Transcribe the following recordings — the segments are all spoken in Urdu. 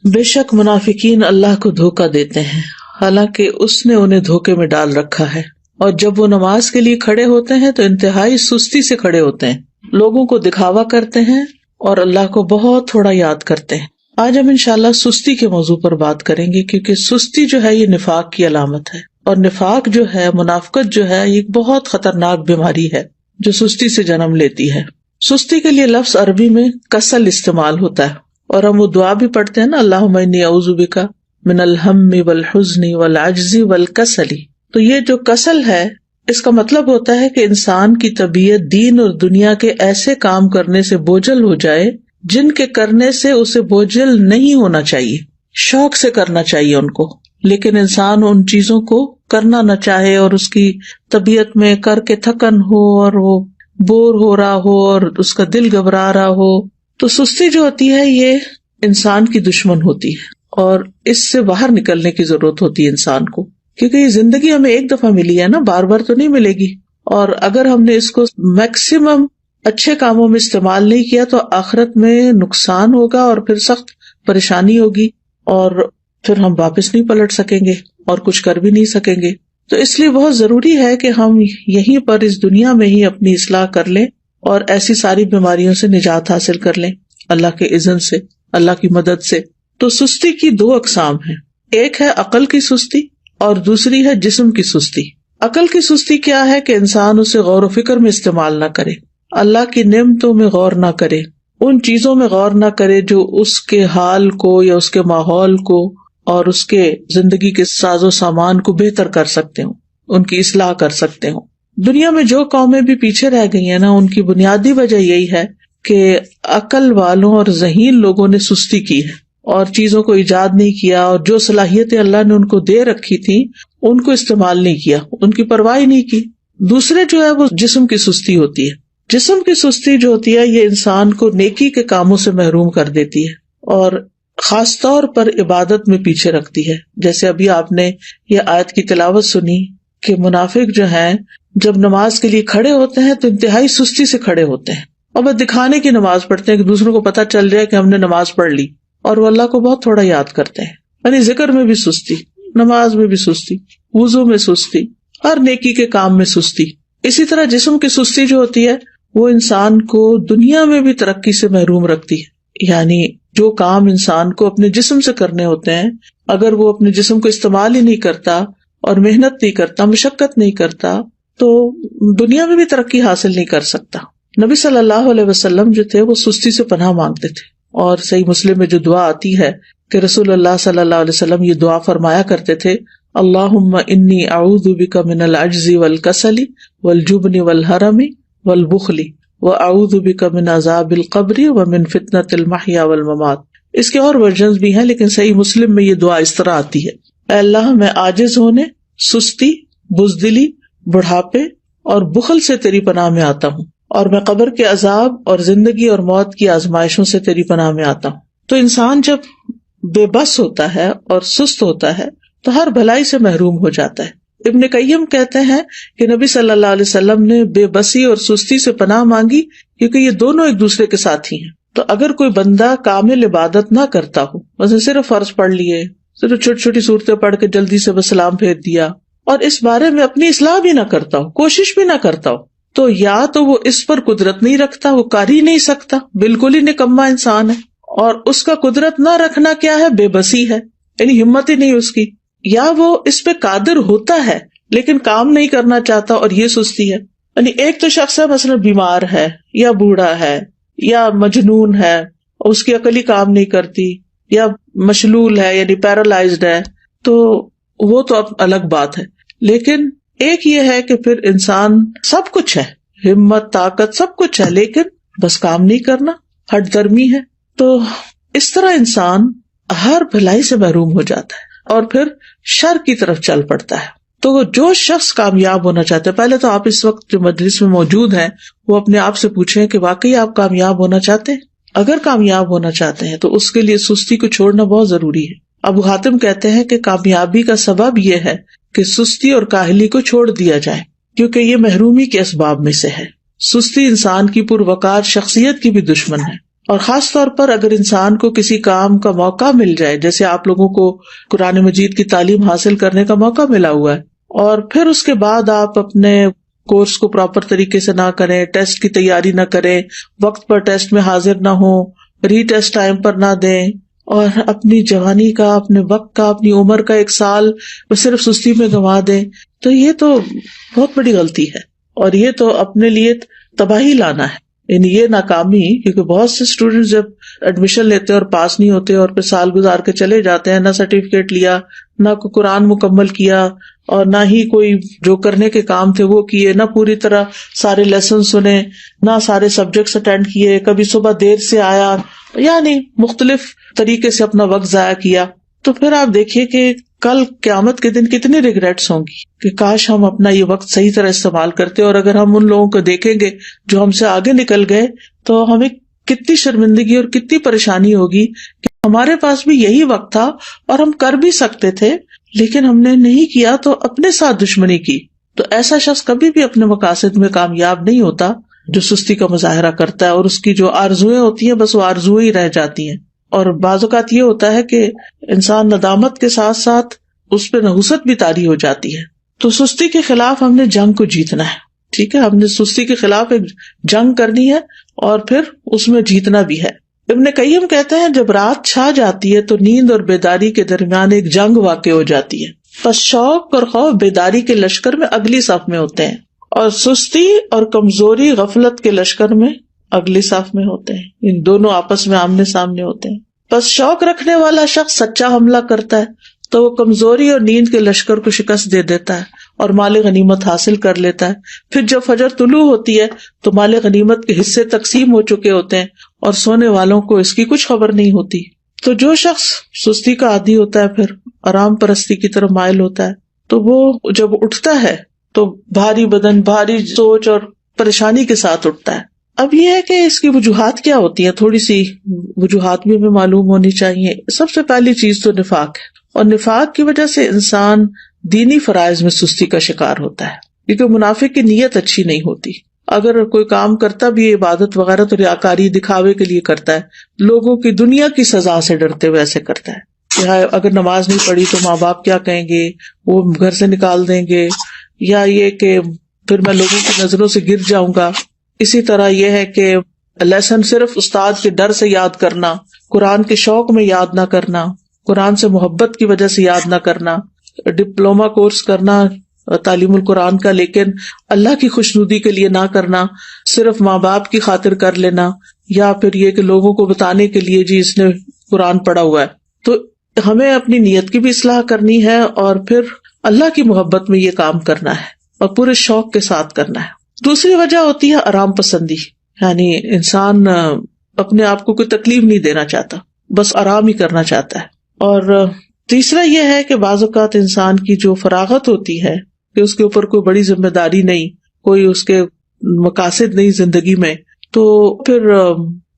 بے شک منافقین اللہ کو دھوکہ دیتے ہیں حالانکہ اس نے انہیں دھوکے میں ڈال رکھا ہے، اور جب وہ نماز کے لیے کھڑے ہوتے ہیں تو انتہائی سستی سے کھڑے ہوتے ہیں، لوگوں کو دکھاوا کرتے ہیں اور اللہ کو بہت تھوڑا یاد کرتے ہیں۔ آج ہم انشاءاللہ سستی کے موضوع پر بات کریں گے، کیونکہ سستی جو ہے یہ نفاق کی علامت ہے، اور نفاق جو ہے، منافقت جو ہے، یہ بہت خطرناک بیماری ہے جو سستی سے جنم لیتی ہے۔ سستی کے لیے لفظ عربی میں کسل استعمال ہوتا ہے، اور ہم وہ دعا بھی پڑھتے ہیں نا، اللہم انی اعوذ بک من الہم والحزن والعجز والکسل۔ تو یہ جو کسل ہے، اس کا مطلب ہوتا ہے کہ انسان کی طبیعت دین اور دنیا کے ایسے کام کرنے سے بوجھل ہو جائے جن کے کرنے سے اسے بوجھل نہیں ہونا چاہیے، شوق سے کرنا چاہیے ان کو، لیکن انسان ان چیزوں کو کرنا نہ چاہے اور اس کی طبیعت میں کر کے تھکن ہو اور وہ بور ہو رہا ہو اور اس کا دل گھبرا رہا ہو۔ تو سستی جو ہوتی ہے یہ انسان کی دشمن ہوتی ہے، اور اس سے باہر نکلنے کی ضرورت ہوتی ہے انسان کو، کیونکہ یہ زندگی ہمیں ایک دفعہ ملی ہے نا، بار بار تو نہیں ملے گی، اور اگر ہم نے اس کو میکسیمم اچھے کاموں میں استعمال نہیں کیا تو آخرت میں نقصان ہوگا اور پھر سخت پریشانی ہوگی، اور پھر ہم واپس نہیں پلٹ سکیں گے اور کچھ کر بھی نہیں سکیں گے۔ تو اس لیے بہت ضروری ہے کہ ہم یہیں پر اس دنیا میں ہی اپنی اصلاح کر لیں اور ایسی ساری بیماریوں سے نجات حاصل کر لیں اللہ کے اذن سے، اللہ کی مدد سے۔ تو سستی کی دو اقسام ہیں، ایک ہے عقل کی سستی اور دوسری ہے جسم کی سستی۔ عقل کی سستی کیا ہے کہ انسان اسے غور و فکر میں استعمال نہ کرے، اللہ کی نعمتوں میں غور نہ کرے، ان چیزوں میں غور نہ کرے جو اس کے حال کو یا اس کے ماحول کو اور اس کے زندگی کے ساز و سامان کو بہتر کر سکتے ہوں، ان کی اصلاح کر سکتے ہوں۔ دنیا میں جو قومیں بھی پیچھے رہ گئی ہیں نا، ان کی بنیادی وجہ یہی ہے کہ عقل والوں اور ذہین لوگوں نے سستی کی ہے اور چیزوں کو ایجاد نہیں کیا، اور جو صلاحیتیں اللہ نے ان کو دے رکھی تھی ان کو استعمال نہیں کیا، ان کی پرواہ نہیں کی۔ دوسرے جو ہے وہ جسم کی سستی ہوتی ہے۔ جسم کی سستی جو ہوتی ہے یہ انسان کو نیکی کے کاموں سے محروم کر دیتی ہے اور خاص طور پر عبادت میں پیچھے رکھتی ہے۔ جیسے ابھی آپ نے یہ آیت کی تلاوت سنی کہ منافق جو ہیں جب نماز کے لیے کھڑے ہوتے ہیں تو انتہائی سستی سے کھڑے ہوتے ہیں، اور بس دکھانے کی نماز پڑھتے ہیں کہ دوسروں کو پتہ چل جائے کہ ہم نے نماز پڑھ لی، اور وہ اللہ کو بہت تھوڑا یاد کرتے ہیں۔ یعنی ذکر میں بھی سستی، نماز میں بھی سستی، وضو میں سستی، ہر نیکی کے کام میں سستی۔ اسی طرح جسم کی سستی جو ہوتی ہے وہ انسان کو دنیا میں بھی ترقی سے محروم رکھتی ہے۔ یعنی جو کام انسان کو اپنے جسم سے کرنے ہوتے ہیں، اگر وہ اپنے جسم کو استعمال ہی نہیں کرتا اور محنت نہیں کرتا، مشقت نہیں کرتا، تو دنیا میں بھی ترقی حاصل نہیں کر سکتا۔ نبی صلی اللہ علیہ وسلم جو تھے وہ سستی سے پناہ مانگتے تھے، اور صحیح مسلم میں جو دعا آتی ہے کہ رسول اللہ صلی اللہ علیہ وسلم یہ دعا فرمایا کرتے تھے، اللہم انی اعوذ بک من العجز والکسل والجبن والحرم والبخل واعوذ بک من عذاب القبر ومن فتنۃ المحیا والممات۔ اس کے اور ورژنز بھی ہیں، لیکن صحیح مسلم میں یہ دعا اس طرح آتی ہے، اے اللہ میں عاجز ہونے، سستی، بزدلی، بڑھاپے اور بخل سے تیری پناہ میں آتا ہوں، اور میں قبر کے عذاب اور زندگی اور موت کی آزمائشوں سے تیری پناہ میں آتا ہوں۔ تو انسان جب بے بس ہوتا ہے اور سست ہوتا ہے تو ہر بھلائی سے محروم ہو جاتا ہے۔ ابن قیم کہتے ہیں کہ نبی صلی اللہ علیہ وسلم نے بے بسی اور سستی سے پناہ مانگی کیونکہ یہ دونوں ایک دوسرے کے ساتھی ہیں۔ تو اگر کوئی بندہ کامل عبادت نہ کرتا ہو، مثلا صرف فرض پڑھ لیے، صرف چھوٹی چھوٹی صورتیں پڑھ کے جلدی سے بس سلام پھیر دیا، اور اس بارے میں اپنی اصلاح بھی نہ کرتا ہو، کوشش بھی نہ کرتا ہو، تو یا تو وہ اس پر قدرت نہیں رکھتا، وہ کر ہی نہیں سکتا، بالکل ہی نکما انسان ہے، اور اس کا قدرت نہ رکھنا کیا ہے؟ بے بسی ہے، یعنی ہمت ہی نہیں اس کی، یا وہ اس پہ قادر ہوتا ہے لیکن کام نہیں کرنا چاہتا، اور یہ سستی ہے۔ یعنی ایک تو شخص ہے مثلا بیمار ہے یا بوڑھا ہے یا مجنون ہے، اور اس کی عقل ہی کام نہیں کرتی، یا مشلول ہے یعنی پیرالائزڈ ہے، تو وہ تو اب الگ بات ہے۔ لیکن ایک یہ ہے کہ پھر انسان سب کچھ ہے، ہمت، طاقت، سب کچھ ہے، لیکن بس کام نہیں کرنا، ہٹ درمی ہے۔ تو اس طرح انسان ہر بھلائی سے محروم ہو جاتا ہے اور پھر شر کی طرف چل پڑتا ہے۔ تو جو شخص کامیاب ہونا چاہتا ہے، پہلے تو آپ اس وقت جو مجلس میں موجود ہیں وہ اپنے آپ سے پوچھیں کہ واقعی آپ کامیاب ہونا چاہتے ہیں؟ اگر کامیاب ہونا چاہتے ہیں تو اس کے لیے سستی کو چھوڑنا بہت ضروری ہے۔ ابو حاتم کہتے ہیں کہ کامیابی کا سبب یہ ہے کہ سستی اور کاہلی کو چھوڑ دیا جائے، کیونکہ یہ محرومی کے اسباب میں سے ہے۔ سستی انسان کی پروقار شخصیت کی بھی دشمن ہے، اور خاص طور پر اگر انسان کو کسی کام کا موقع مل جائے، جیسے آپ لوگوں کو قرآن مجید کی تعلیم حاصل کرنے کا موقع ملا ہوا ہے، اور پھر اس کے بعد آپ اپنے کورس کو پراپر طریقے سے نہ کریں، ٹیسٹ کی تیاری نہ کریں، وقت پر ٹیسٹ میں حاضر نہ ہوں، ری ٹیسٹ ٹائم پر نہ دیں، اور اپنی جوانی کا، اپنے وقت کا، اپنی عمر کا 1 سال وہ صرف سستی میں گنوا دیں، تو یہ تو بہت بڑی غلطی ہے، اور یہ تو اپنے لیے تباہی لانا ہے، یعنی یہ ناکامی. کیونکہ بہت سے اسٹوڈینٹ جب ایڈمیشن لیتے اور پاس نہیں ہوتے اور پھر سال گزار کے چلے جاتے ہیں، نہ سرٹیفکیٹ لیا، نہ کوئی قرآن مکمل کیا، اور نہ ہی کوئی جو کرنے کے کام تھے وہ کیے، نہ پوری طرح سارے لیسن سنے، نہ سارے سبجیکٹس اٹینڈ کیے، کبھی صبح دیر سے آیا، یعنی مختلف طریقے سے اپنا وقت ضائع کیا. تو پھر آپ دیکھیے کہ کل قیامت کے دن کتنی ریگریٹس ہوں گی کہ کاش ہم اپنا یہ وقت صحیح طرح استعمال کرتے. اور اگر ہم ان لوگوں کو دیکھیں گے جو ہم سے آگے نکل گئے تو ہمیں کتنی شرمندگی اور کتنی پریشانی ہوگی کہ ہمارے پاس بھی یہی وقت تھا اور ہم کر بھی سکتے تھے، لیکن ہم نے نہیں کیا تو اپنے ساتھ دشمنی کی. تو ایسا شخص کبھی بھی اپنے مقاصد میں کامیاب نہیں ہوتا جو سستی کا مظاہرہ کرتا ہے، اور اس کی جو آرزویں ہوتی ہیں بس وہ آرزویں ہی رہ جاتی ہیں. اور بعض اوقات یہ ہوتا ہے کہ انسان ندامت کے ساتھ ساتھ اس پہ نحوست بھی طاری ہو جاتی ہے. تو سستی کے خلاف ہم نے جنگ کو جیتنا ہے، ٹھیک ہے، ہم نے سستی کے خلاف ایک جنگ کرنی ہے اور پھر اس میں جیتنا بھی ہے. ابن قیم کہتے ہیں جب رات چھا جاتی ہے تو نیند اور بیداری کے درمیان ایک جنگ واقع ہو جاتی ہے، پس شوق اور خوف بیداری کے لشکر میں اگلی صف میں ہوتے ہیں، اور سستی اور کمزوری غفلت کے لشکر میں اگلی صف میں ہوتے ہیں. ان دونوں آپس میں آمنے سامنے ہوتے ہیں. پس شوق رکھنے والا شخص سچا حملہ کرتا ہے تو وہ کمزوری اور نیند کے لشکر کو شکست دے دیتا ہے اور مال غنیمت حاصل کر لیتا ہے. پھر جب فجر طلوع ہوتی ہے تو مال غنیمت کے حصے تقسیم ہو چکے ہوتے ہیں اور سونے والوں کو اس کی کچھ خبر نہیں ہوتی. تو جو شخص سستی کا عادی ہوتا ہے پھر آرام پرستی کی طرف مائل ہوتا ہے تو وہ جب اٹھتا ہے تو بھاری بدن، بھاری سوچ اور پریشانی کے ساتھ اٹھتا ہے. اب یہ ہے کہ اس کی وجوہات کیا ہوتی ہیں، تھوڑی سی وجوہات بھی ہمیں معلوم ہونی چاہیے. سب سے پہلی چیز تو نفاق ہے، اور نفاق کی وجہ سے انسان دینی فرائض میں سستی کا شکار ہوتا ہے، کیونکہ منافق کی نیت اچھی نہیں ہوتی. اگر کوئی کام کرتا بھی عبادت وغیرہ تو ریاکاری دکھاوے کے لیے کرتا ہے، لوگوں کی دنیا کی سزا سے ڈرتے ہوئے ایسے کرتا ہے کہ اگر نماز نہیں پڑھی تو ماں باپ کیا کہیں گے، وہ گھر سے نکال دیں گے، یا یہ کہ پھر میں لوگوں کی نظروں سے گر جاؤں گا. اسی طرح یہ ہے کہ لیسن صرف استاد کے ڈر سے یاد کرنا، قرآن کے شوق میں یاد نہ کرنا، قرآن سے محبت کی وجہ سے یاد نہ کرنا، ڈپلوما کورس کرنا تعلیم القرآن کا لیکن اللہ کی خوشنودی کے لیے نہ کرنا، صرف ماں باپ کی خاطر کر لینا، یا پھر یہ کہ لوگوں کو بتانے کے لیے جی اس نے قرآن پڑھا ہوا ہے. تو ہمیں اپنی نیت کی بھی اصلاح کرنی ہے اور پھر اللہ کی محبت میں یہ کام کرنا ہے اور پورے شوق کے ساتھ کرنا ہے. دوسری وجہ ہوتی ہے آرام پسندی، یعنی انسان اپنے آپ کو کوئی تکلیف نہیں دینا چاہتا، بس آرام ہی کرنا چاہتا ہے. اور تیسرا یہ ہے کہ بعض اوقات انسان کی جو فراغت ہوتی ہے کہ اس کے اوپر کوئی بڑی ذمہ داری نہیں، کوئی اس کے مقاصد نہیں زندگی میں، تو پھر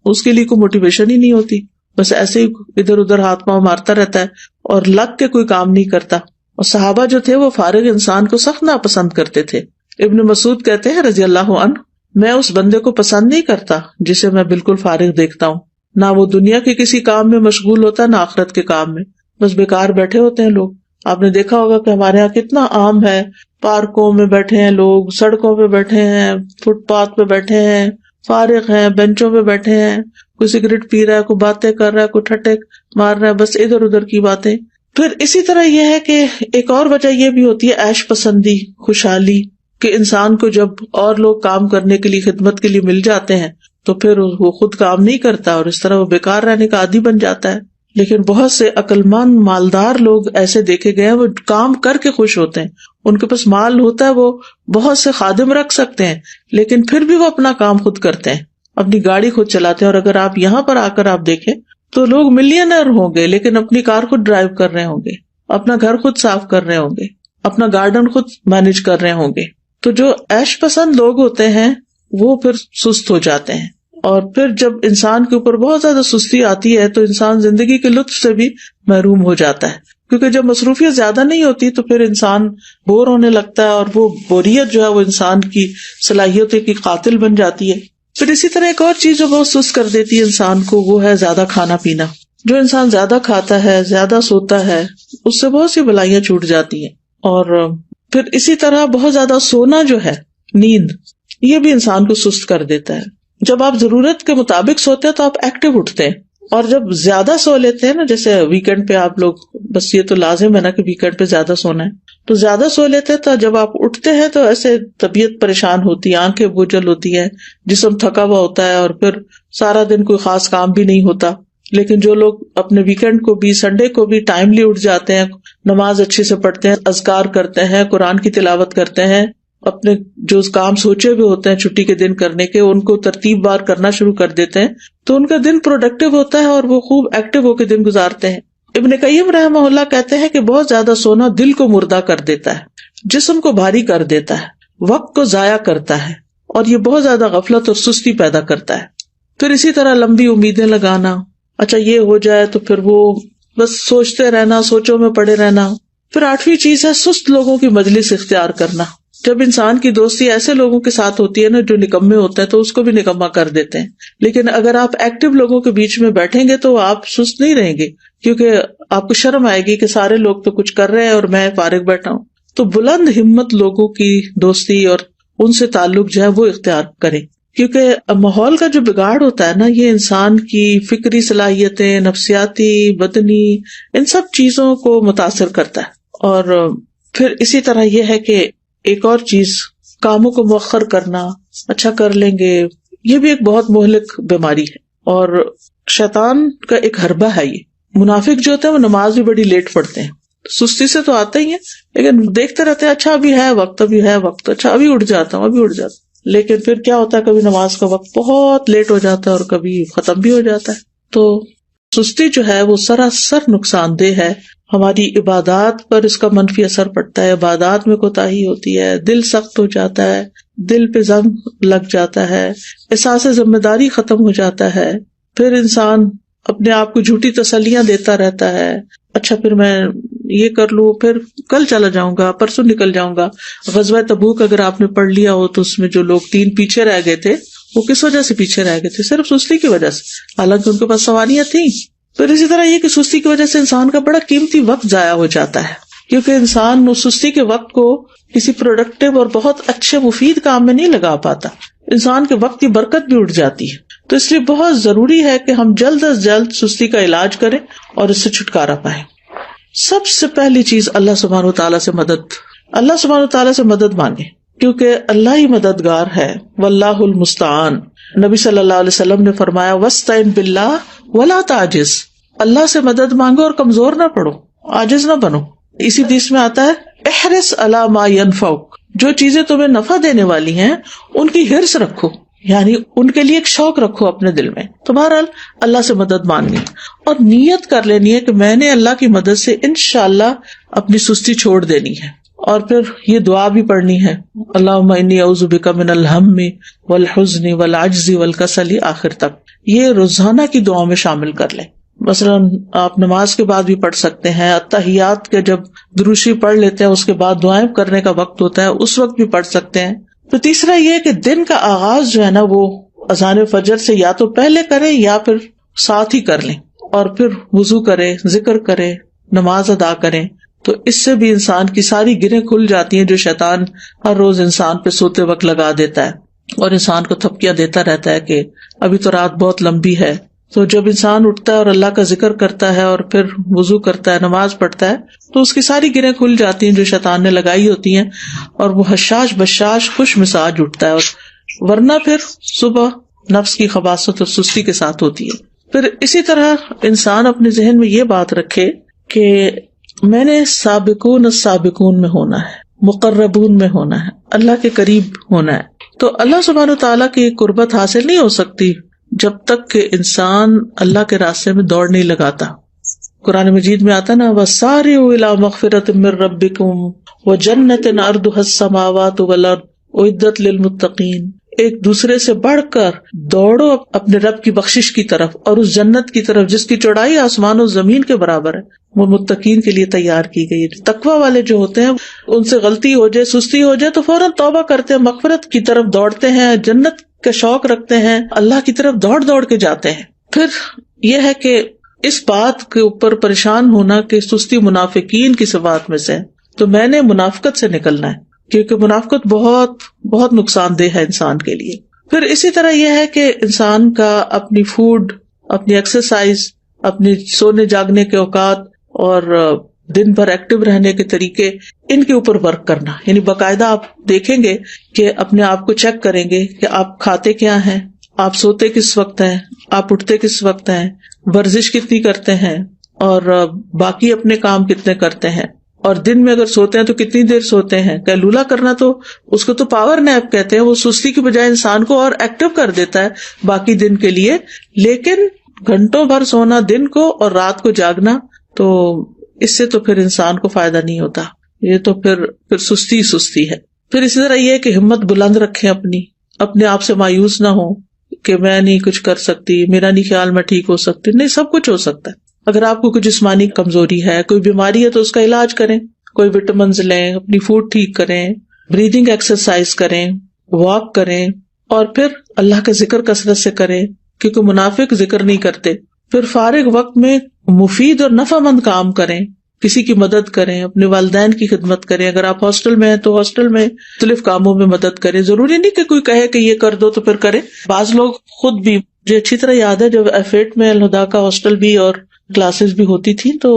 اس کے لیے کوئی موٹیویشن ہی نہیں ہوتی، بس ایسے ہی ادھر ادھر ہاتھ پاؤں مارتا رہتا ہے اور لگ کے کوئی کام نہیں کرتا. اور صحابہ جو تھے وہ فارغ انسان کو سخت ناپسند کرتے تھے. ابن مسعود کہتے ہیں رضی اللہ عنہ، میں اس بندے کو پسند نہیں کرتا جسے میں بالکل فارغ دیکھتا ہوں، نہ وہ دنیا کے کسی کام میں مشغول ہوتا ہے نہ آخرت کے کام میں، بس بیکار بیٹھے ہوتے ہیں لوگ. آپ نے دیکھا ہوگا کہ ہمارے یہاں کتنا عام ہے، پارکوں میں بیٹھے ہیں لوگ، سڑکوں پہ بیٹھے ہیں، فٹ پاتھ پہ بیٹھے ہیں، فارغ ہیں، بینچوں پہ بیٹھے ہیں، کوئی سگریٹ پی رہا ہے، کوئی باتیں کر رہا ہے، کوئی ٹھٹے مار رہا ہے، بس ادھر ادھر کی باتیں. پھر اسی طرح یہ ہے کہ ایک اور وجہ یہ بھی ہوتی ہے عیش پسندی، خوشحالی، کہ انسان کو جب اور لوگ کام کرنے کے لیے، خدمت کے لیے مل جاتے ہیں تو پھر وہ خود کام نہیں کرتا اور اس طرح وہ بیکار رہنے کا عادی بن جاتا ہے. لیکن بہت سے عقلمند مالدار لوگ ایسے دیکھے گئے ہیں، وہ کام کر کے خوش ہوتے ہیں، ان کے پاس مال ہوتا ہے، وہ بہت سے خادم رکھ سکتے ہیں لیکن پھر بھی وہ اپنا کام خود کرتے ہیں، اپنی گاڑی خود چلاتے ہیں. اور اگر آپ یہاں پر آ کر آپ دیکھیں تو لوگ ملینئر ہوں گے لیکن اپنی کار خود ڈرائیو کر رہے ہوں گے، اپنا گھر خود صاف کر رہے ہوں گے، اپنا گارڈن خود مینج کر رہے ہوں گے. تو جو عیش پسند لوگ ہوتے ہیں وہ پھر سست ہو جاتے ہیں، اور پھر جب انسان کے اوپر بہت زیادہ سستی آتی ہے تو انسان زندگی کے لطف سے بھی محروم ہو جاتا ہے، کیونکہ جب مصروفیت زیادہ نہیں ہوتی تو پھر انسان بور ہونے لگتا ہے، اور وہ بوریت جو ہے وہ انسان کی صلاحیتوں کی قاتل بن جاتی ہے. پھر اسی طرح ایک اور چیز جو بہت سست کر دیتی ہے انسان کو، وہ ہے زیادہ کھانا پینا. جو انسان زیادہ کھاتا ہے، زیادہ سوتا ہے، اس سے بہت سی بلائیاں چھوٹ جاتی ہیں. اور پھر اسی طرح بہت زیادہ سونا جو ہے، نیند، یہ بھی انسان کو سست کر دیتا ہے. جب آپ ضرورت کے مطابق سوتے ہیں تو آپ ایکٹیو اٹھتے ہیں، اور جب زیادہ سو لیتے ہیں نا، جیسے ویکینڈ پہ آپ لوگ، بس یہ تو لازم ہے نا کہ ویکینڈ پہ زیادہ سونا ہے، تو زیادہ سو لیتے ہیں تو جب آپ اٹھتے ہیں تو ایسے طبیعت پریشان ہوتی ہے، آنکھیں بوجھل ہوتی ہے، جسم تھکا ہوا ہوتا ہے، اور پھر سارا دن کوئی خاص کام بھی نہیں ہوتا. لیکن جو لوگ اپنے ویکینڈ کو بھی، سنڈے کو بھی ٹائملی اٹھ جاتے ہیں، نماز اچھے سے پڑھتے ہیں، اذکار کرتے ہیں، قرآن کی تلاوت کرتے ہیں، اپنے جو کام سوچے ہوئے ہوتے ہیں چھٹی کے دن کرنے کے، ان کو ترتیب وار کرنا شروع کر دیتے ہیں، تو ان کا دن پروڈکٹیو ہوتا ہے اور وہ خوب ایکٹیو ہو کے دن گزارتے ہیں. ابن قیم رحمہ اللہ کہتے ہیں کہ بہت زیادہ سونا دل کو مردہ کر دیتا ہے، جسم کو بھاری کر دیتا ہے، وقت کو ضائع کرتا ہے، اور یہ بہت زیادہ غفلت اور سستی پیدا کرتا ہے. پھر اسی طرح لمبی امیدیں لگانا، اچھا یہ ہو جائے تو پھر وہ بس سوچتے رہنا، سوچوں میں پڑے رہنا. پھر 8ویں چیز ہے سست لوگوں کی مجلس اختیار کرنا. جب انسان کی دوستی ایسے لوگوں کے ساتھ ہوتی ہے نا جو نکمے ہوتے ہیں، تو اس کو بھی نکما کر دیتے ہیں. لیکن اگر آپ ایکٹیو لوگوں کے بیچ میں بیٹھیں گے تو آپ سست نہیں رہیں گے، کیونکہ آپ کو شرم آئے گی کہ سارے لوگ تو کچھ کر رہے ہیں اور میں فارغ بیٹھا ہوں. تو بلند ہمت لوگوں کی دوستی اور ان سے تعلق جو ہے وہ اختیار کریں، کیونکہ ماحول کا جو بگاڑ ہوتا ہے نا، یہ انسان کی فکری صلاحیتیں، نفسیاتی، بدنی، ان سب چیزوں کو متاثر کرتا ہے. اور پھر اسی طرح یہ ہے کہ ایک اور چیز، کاموں کو مؤخر کرنا، اچھا کر لیں گے، یہ بھی ایک بہت مہلک بیماری ہے اور شیطان کا ایک حربہ ہے. یہ منافق جو ہوتے ہیں وہ نماز بھی بڑی لیٹ پڑھتے ہیں، سستی سے تو آتے ہی ہیں، لیکن دیکھتے رہتے ہیں اچھا ابھی ہے وقت، ابھی ہے وقت، اچھا ابھی اٹھ جاتا ہوں، ابھی اٹھ جاتا ہوں. لیکن پھر کیا ہوتا ہے، کبھی نماز کا وقت بہت لیٹ ہو جاتا ہے اور کبھی ختم بھی ہو جاتا ہے. تو سستی جو ہے وہ سراسر نقصان دہ ہے. ہماری عبادات پر اس کا منفی اثر پڑتا ہے، عبادات میں کوتاہی ہوتی ہے، دل سخت ہو جاتا ہے، دل پہ زنگ لگ جاتا ہے، احساس ذمہ داری ختم ہو جاتا ہے. پھر انسان اپنے آپ کو جھوٹی تسلیاں دیتا رہتا ہے، اچھا پھر میں یہ کر لوں، پھر کل چلا جاؤں گا، پرسوں نکل جاؤں گا. غزوہ تبوک اگر آپ نے پڑھ لیا ہو تو اس میں جو لوگ 3 پیچھے رہ گئے تھے، وہ کس وجہ سے پیچھے رہ گئے تھے؟ صرف سستی کی وجہ سے، حالانکہ ان کے پاس سواریاں تھیں. پھر اسی طرح یہ کہ سستی کی وجہ سے انسان کا بڑا قیمتی وقت ضائع ہو جاتا ہے، کیونکہ انسان اس سستی کے وقت کو کسی پروڈکٹیو اور بہت اچھے مفید کام میں نہیں لگا پاتا، انسان کے وقت کی برکت بھی اٹھ جاتی ہے. تو اس لیے بہت ضروری ہے کہ ہم جلد از جلد سستی کا علاج کریں اور اس سے چھٹکارا پائیں. سب سے پہلی چیز اللہ سبحانہ وتعالیٰ سے مدد، اللہ سبحانہ وتعالیٰ سے مدد مانگے، کیونکہ اللہ ہی مددگار ہے. واللہ المستعان. نبی صلی اللہ علیہ وسلم نے فرمایا وَاسْتَعِن بِاللَّهِ وَلَا تَعْجِزْ. اللہ سے مدد مانگو اور کمزور نہ پڑو، عاجز نہ بنو. اسی حدیث میں آتا ہے احرص علی ما ينفعک، جو چیزیں تمہیں نفع دینے والی ہیں ان کی حرص رکھو، یعنی ان کے لیے ایک شوق رکھو اپنے دل میں. تو بہرحال اللہ سے مدد مانگنی اور نیت کر لینی ہے کہ میں نے اللہ کی مدد سے انشاءاللہ اپنی سستی چھوڑ دینی ہے. اور پھر یہ دعا بھی پڑھنی ہے، اللہم انی اعوذ بک من الہم والحزن والعجز والکسل، آخر تک. یہ روزانہ کی دعاؤں میں شامل کر لیں. مثلاً آپ نماز کے بعد بھی پڑھ سکتے ہیں، اتحیات کے جب دروشی پڑھ لیتے ہیں اس کے بعد دعائیں کرنے کا وقت ہوتا ہے اس وقت بھی پڑھ سکتے ہیں. تو تیسرا یہ کہ دن کا آغاز جو ہے نا وہ اذان فجر سے یا تو پہلے کریں یا پھر ساتھ ہی کر لیں، اور پھر وضو کریں، ذکر کریں، نماز ادا کریں. تو اس سے بھی انسان کی ساری گرہیں کھل جاتی ہیں جو شیطان ہر روز انسان پہ سوتے وقت لگا دیتا ہے اور انسان کو تھپکیاں دیتا رہتا ہے کہ ابھی تو رات بہت لمبی ہے. تو جب انسان اٹھتا ہے اور اللہ کا ذکر کرتا ہے اور پھر وضو کرتا ہے، نماز پڑھتا ہے، تو اس کی ساری گرہیں کھل جاتی ہیں جو شیطان نے لگائی ہوتی ہیں، اور وہ حشاش بشاش خوش مزاج اٹھتا ہے. اور ورنہ پھر صبح نفس کی خباثت اور سستی کے ساتھ ہوتی ہے. پھر اسی طرح انسان اپنے ذہن میں یہ بات رکھے کہ میں نے سابقون السابقون میں ہونا ہے، مقربون میں ہونا ہے، اللہ کے قریب ہونا ہے. تو اللہ سبحانہ وتعالیٰ کی قربت حاصل نہیں ہو سکتی جب تک کہ انسان اللہ کے راستے میں دوڑ نہیں لگاتا. قرآن مجید میں آتا نا وَسَارِعُوا إِلَىٰ مَغْفِرَةٍ مِّن رَّبِّكُمْ وَجَنَّةٍ عَرْضُهَا السَّمَاوَاتُ وَالْأَرْضُ أُعِدَّتْ لِلْمُتَّقِينَ. ایک دوسرے سے بڑھ کر دوڑو اپنے رب کی بخشش کی طرف اور اس جنت کی طرف جس کی چوڑائی آسمان و زمین کے برابر ہے، وہ متقین کے لیے تیار کی گئی ہے. تقوی والے جو ہوتے ہیں ان سے غلطی ہو جائے، سستی ہو جائے تو فوراً توبہ کرتے ہیں، مغفرت کی طرف دوڑتے ہیں، جنت کا شوق رکھتے ہیں، اللہ کی طرف دوڑ دوڑ کے جاتے ہیں. پھر یہ ہے کہ اس بات کے اوپر پریشان ہونا کہ سستی منافقین کی صفات میں سے، تو میں نے منافقت سے نکلنا ہے، کیونکہ منافقت بہت بہت نقصان دہ ہے انسان کے لیے. پھر اسی طرح یہ ہے کہ انسان کا اپنی فوڈ، اپنی ایکسرسائز، اپنی سونے جاگنے کے اوقات اور دن بھر ایکٹیو رہنے کے طریقے، ان کے اوپر ورک کرنا. یعنی باقاعدہ آپ دیکھیں گے کہ اپنے آپ کو چیک کریں گے کہ آپ کھاتے کیا ہیں، آپ سوتے کس وقت ہیں، آپ اٹھتے کس وقت ہیں، ورزش کتنی کرتے ہیں، اور باقی اپنے کام کتنے کرتے ہیں، اور دن میں اگر سوتے ہیں تو کتنی دیر سوتے ہیں. قیلولہ کرنا تو اس کو تو پاور نیپ کہتے ہیں، وہ سستی کی بجائے انسان کو اور ایکٹیو کر دیتا ہے باقی دن کے لیے. لیکن گھنٹوں بھر سونا دن کو اور رات کو جاگنا، تو اس سے تو پھر انسان کو فائدہ نہیں ہوتا، یہ تو پھر سستی ہے. پھر اسی طرح یہ کہ ہمت بلند رکھیں، اپنے آپ سے مایوس نہ ہو کہ میں نہیں کچھ کر سکتی، میرا نہیں خیال میں ٹھیک ہو سکتی. نہیں، سب کچھ ہو سکتا ہے. اگر آپ کو کوئی جسمانی کمزوری ہے، کوئی بیماری ہے، تو اس کا علاج کریں، کوئی وٹامنز لیں، اپنی فوڈ ٹھیک کریں، بریدنگ ایکسرسائز کریں، واک کریں، اور پھر اللہ کا ذکر کثرت سے کریں، کیونکہ منافق ذکر نہیں کرتے. پھر فارغ وقت میں مفید اور نفع مند کام کریں، کسی کی مدد کریں، اپنے والدین کی خدمت کریں. اگر آپ ہاسٹل میں ہیں تو ہاسٹل میں مختلف کاموں میں مدد کریں. ضروری نہیں کہ کوئی کہے کہ یہ کر دو تو پھر کریں. بعض لوگ خود بھی، مجھے اچھی طرح یاد ہے جب F8 میں الہدا کا ہاسٹل بھی اور کلاسز بھی ہوتی تھی، تو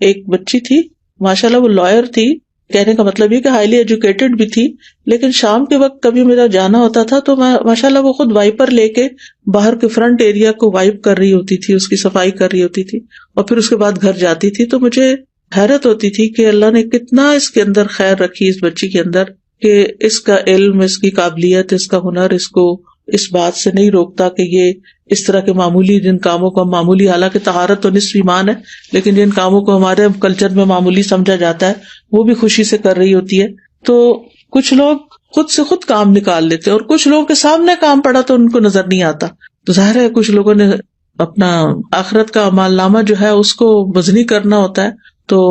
ایک بچی تھی، ماشاءاللہ وہ لائر تھی، کہنے کا مطلب یہ کہ ہائیلی ایجوکیٹڈ بھی تھی. لیکن شام کے وقت کبھی میرا جانا ہوتا تھا تو میں ماشاءاللہ وہ خود وائپر لے کے باہر کے فرنٹ ایریا کو وائپ کر رہی ہوتی تھی، اس کی صفائی کر رہی ہوتی تھی، اور پھر اس کے بعد گھر جاتی تھی. تو مجھے حیرت ہوتی تھی کہ اللہ نے کتنا اس کے اندر خیر رکھی اس بچی کے اندر، کہ اس کا علم، اس کی قابلیت، اس کا ہنر اس کو اس بات سے نہیں روکتا کہ یہ اس طرح کے معمولی جن کاموں کو معمولی، حالانکہ طہارت تو نصف ایمان ہے، لیکن جن کاموں کو ہمارے کلچر میں معمولی سمجھا جاتا ہے وہ بھی خوشی سے کر رہی ہوتی ہے. تو کچھ لوگ خود سے خود کام نکال لیتے اور کچھ لوگوں کے سامنے کام پڑا تو ان کو نظر نہیں آتا. تو ظاہر ہے کچھ لوگوں نے اپنا آخرت کا اعمال نامہ جو ہے اس کو وزنی کرنا ہوتا ہے، تو